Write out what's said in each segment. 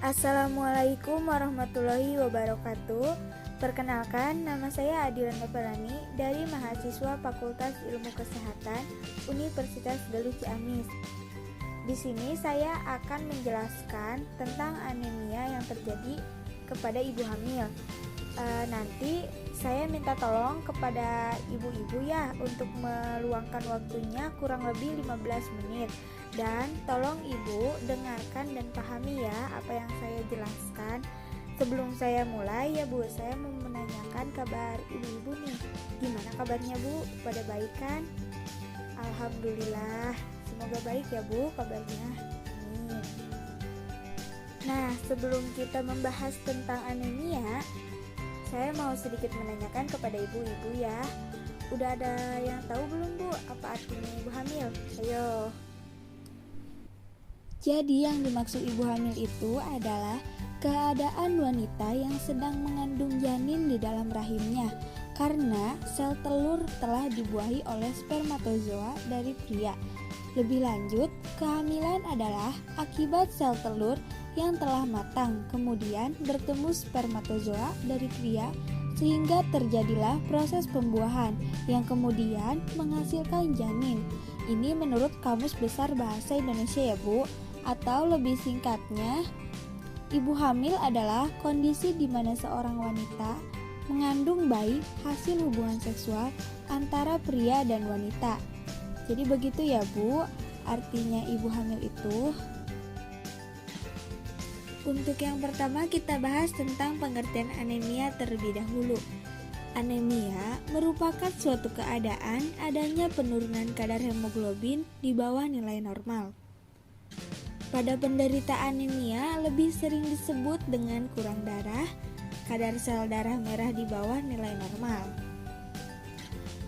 Assalamualaikum warahmatullahi wabarakatuh. Perkenalkan, nama saya Adilan Novelani dari mahasiswa Fakultas Ilmu Kesehatan Universitas Delu Ciamis. Di sini saya akan menjelaskan tentang anemia yang terjadi kepada ibu hamil. Nanti saya minta tolong kepada ibu-ibu ya untuk meluangkan waktunya kurang lebih 15 menit. Dan tolong ibu dengarkan dan pahami ya apa yang saya jelaskan. Sebelum saya mulai ya Bu, saya mau menanyakan kabar ibu-ibu nih. Gimana kabarnya Bu? Pada baik kan? Alhamdulillah. Semoga baik ya Bu kabarnya. Amin. Nah, sebelum kita membahas tentang anemia, saya mau sedikit menanyakan kepada ibu-ibu ya. Udah ada yang tahu belum Bu apa artinya ibu hamil? Ayo. Jadi yang dimaksud ibu hamil itu adalah keadaan wanita yang sedang mengandung janin di dalam rahimnya karena sel telur telah dibuahi oleh spermatozoa dari pria. Lebih lanjut, kehamilan adalah akibat sel telur yang telah matang kemudian bertemu spermatozoa dari pria sehingga terjadilah proses pembuahan yang kemudian menghasilkan janin. Ini menurut Kamus Besar Bahasa Indonesia ya Bu. Atau lebih singkatnya, ibu hamil adalah kondisi di mana seorang wanita mengandung bayi hasil hubungan seksual antara pria dan wanita. Jadi begitu ya Bu, artinya ibu hamil itu. Untuk yang pertama kita bahas tentang pengertian anemia terlebih dahulu. Anemia merupakan suatu keadaan adanya penurunan kadar hemoglobin di bawah nilai normal. Pada penderita anemia lebih sering disebut dengan kurang darah, kadar sel darah merah di bawah nilai normal.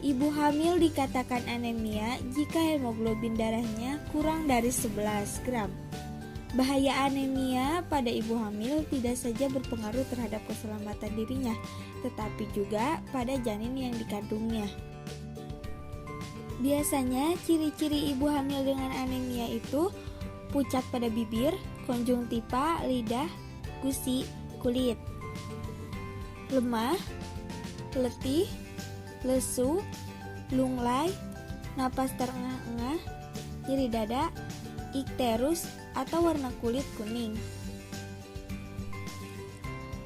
Ibu hamil dikatakan anemia jika hemoglobin darahnya kurang dari 11 gram. Bahaya anemia pada ibu hamil tidak saja berpengaruh terhadap keselamatan dirinya, tetapi juga pada janin yang dikandungnya. Biasanya ciri-ciri ibu hamil dengan anemia itu pucat pada bibir, konjungtiva, lidah, gusi, kulit, lemah, letih, lesu, lunglai, napas terengah-engah, nyeri dada, ikterus atau warna kulit kuning.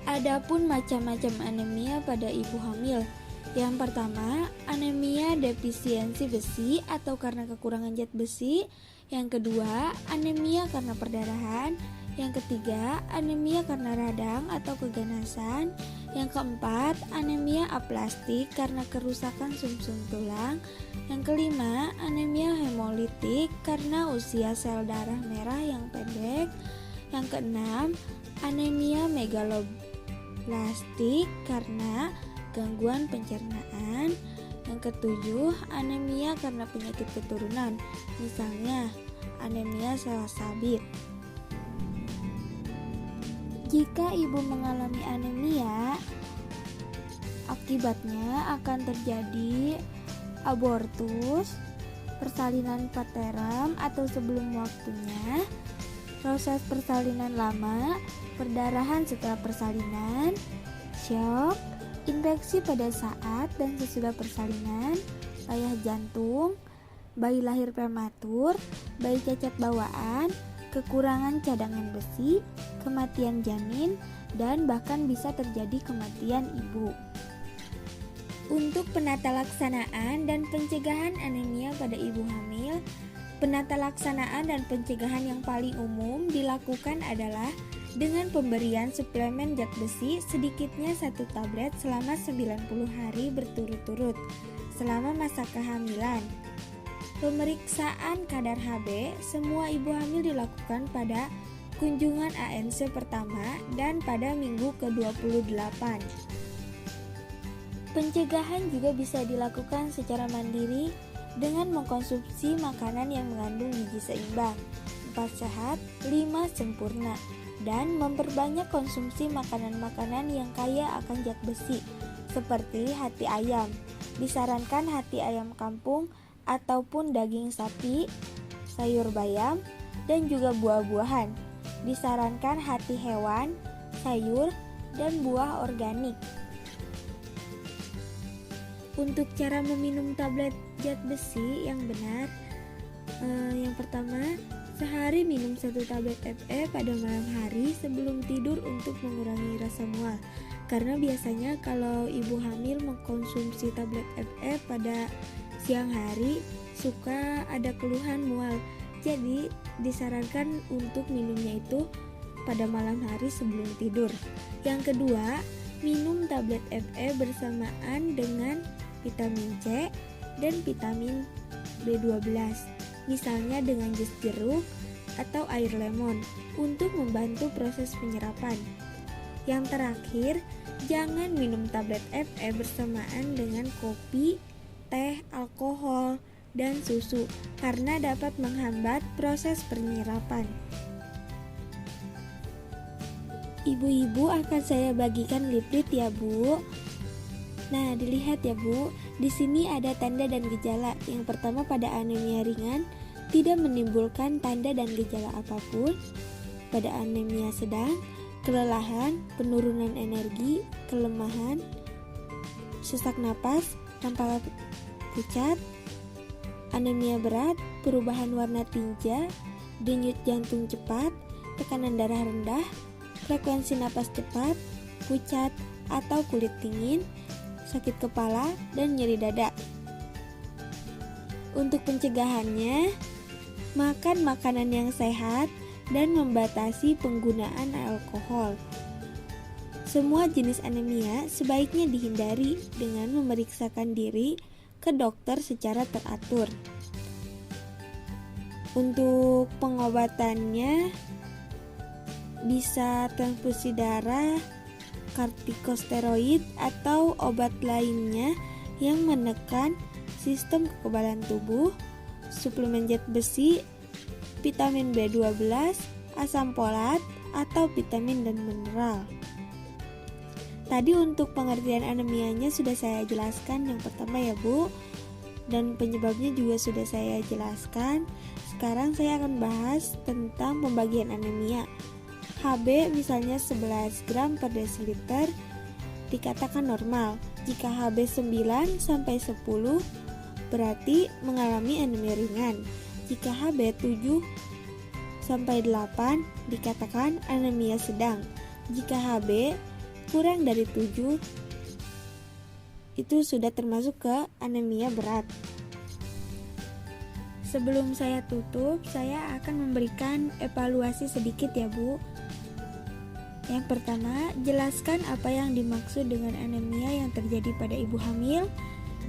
Adapun macam-macam anemia pada ibu hamil. Yang pertama, anemia defisiensi besi atau karena kekurangan zat besi. Yang kedua, anemia karena perdarahan. Yang ketiga, anemia karena radang atau keganasan. Yang keempat, anemia aplastik karena kerusakan sumsum tulang. Yang kelima, anemia hemolitik karena usia sel darah merah yang pendek. Yang keenam, anemia megaloblastik karena gangguan pencernaan. Yang ketujuh, anemia karena penyakit keturunan, misalnya anemia selasabit. Jika ibu mengalami anemia, akibatnya akan terjadi abortus, persalinan pateram atau sebelum waktunya, proses persalinan lama, perdarahan setelah persalinan, syok, infeksi pada saat dan sesudah persalinan, payah jantung, bayi lahir prematur, bayi cacat bawaan, kekurangan cadangan besi, kematian janin, dan bahkan bisa terjadi kematian ibu. Untuk penata laksanaan dan pencegahan anemia pada ibu hamil, penata laksanaan dan pencegahan yang paling umum dilakukan adalah dengan pemberian suplemen zat besi sedikitnya 1 tablet selama 90 hari berturut-turut selama masa kehamilan. Pemeriksaan kadar Hb semua ibu hamil dilakukan pada kunjungan ANC pertama dan pada minggu ke-28. Pencegahan juga bisa dilakukan secara mandiri dengan mengkonsumsi makanan yang mengandung gizi seimbang, 4 sehat, 5 sempurna, dan memperbanyak konsumsi makanan-makanan yang kaya akan zat besi, seperti hati ayam. Disarankan hati ayam kampung ataupun daging sapi, sayur bayam, dan juga buah-buahan. Disarankan hati hewan, sayur, dan buah organik. Untuk cara meminum tablet zat besi yang benar, yang pertama, sehari minum 1 tablet Fe pada malam hari sebelum tidur untuk mengurangi rasa mual. Karena biasanya kalau ibu hamil mengkonsumsi tablet Fe pada siang hari suka ada keluhan mual. Jadi disarankan untuk minumnya itu pada malam hari sebelum tidur. Yang kedua, minum tablet Fe bersamaan dengan vitamin C dan vitamin B12, misalnya dengan jus jeruk atau air lemon untuk membantu proses penyerapan. Yang terakhir, jangan minum tablet Fe bersamaan dengan kopi, teh, alkohol, dan susu karena dapat menghambat proses penyerapan. Ibu-ibu akan saya bagikan leaflet ya, Bu. Nah, dilihat ya, Bu. Di sini ada tanda dan gejala. Yang pertama, pada anemia ringan tidak menimbulkan tanda dan gejala apapun. Pada anemia sedang, kelelahan, penurunan energi, kelemahan, sesak napas, tampak pucat. Anemia berat, perubahan warna tinja, denyut jantung cepat, tekanan darah rendah, frekuensi napas cepat, pucat atau kulit dingin, sakit kepala, dan nyeri dada. Untuk pencegahannya, makan makanan yang sehat dan membatasi penggunaan alkohol. Semua jenis anemia sebaiknya dihindari dengan memeriksakan diri ke dokter secara teratur. Untuk pengobatannya bisa transfusi darah, kortikosteroid atau obat lainnya yang menekan sistem kekebalan tubuh, suplemen zat besi, vitamin B12, asam folat, atau vitamin dan mineral. Tadi untuk pengertian anemianya sudah saya jelaskan yang pertama ya, Bu, dan penyebabnya juga sudah saya jelaskan. Sekarang saya akan bahas tentang pembagian anemia. HB misalnya 11 gram per desiliter dikatakan normal. Jika HB 9 sampai 10 berarti mengalami anemia ringan. Jika HB 7 sampai 8 dikatakan anemia sedang. Jika HB kurang dari 7 itu sudah termasuk ke anemia berat. Sebelum saya tutup, saya akan memberikan evaluasi sedikit ya, Bu. Yang pertama, jelaskan apa yang dimaksud dengan anemia yang terjadi pada ibu hamil.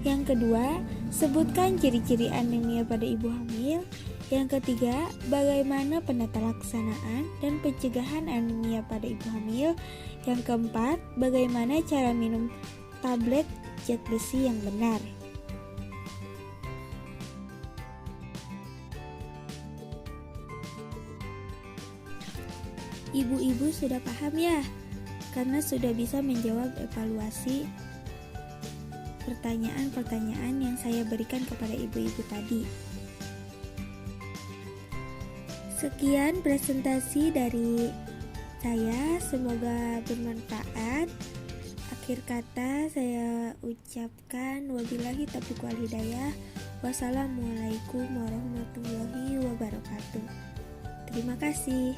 Yang kedua, sebutkan ciri-ciri anemia pada ibu hamil. Yang ketiga, bagaimana penata laksanaan dan pencegahan anemia pada ibu hamil. Yang keempat, bagaimana cara minum tablet zat besi yang benar. Ibu-ibu sudah paham ya? Karena sudah bisa menjawab evaluasi pertanyaan-pertanyaan yang saya berikan kepada ibu-ibu tadi. Sekian presentasi dari saya, semoga bermanfaat. Akhir kata saya ucapkan wabillahi taufiq wal hidayah. Wassalamualaikum warahmatullahi wabarakatuh. Terima kasih.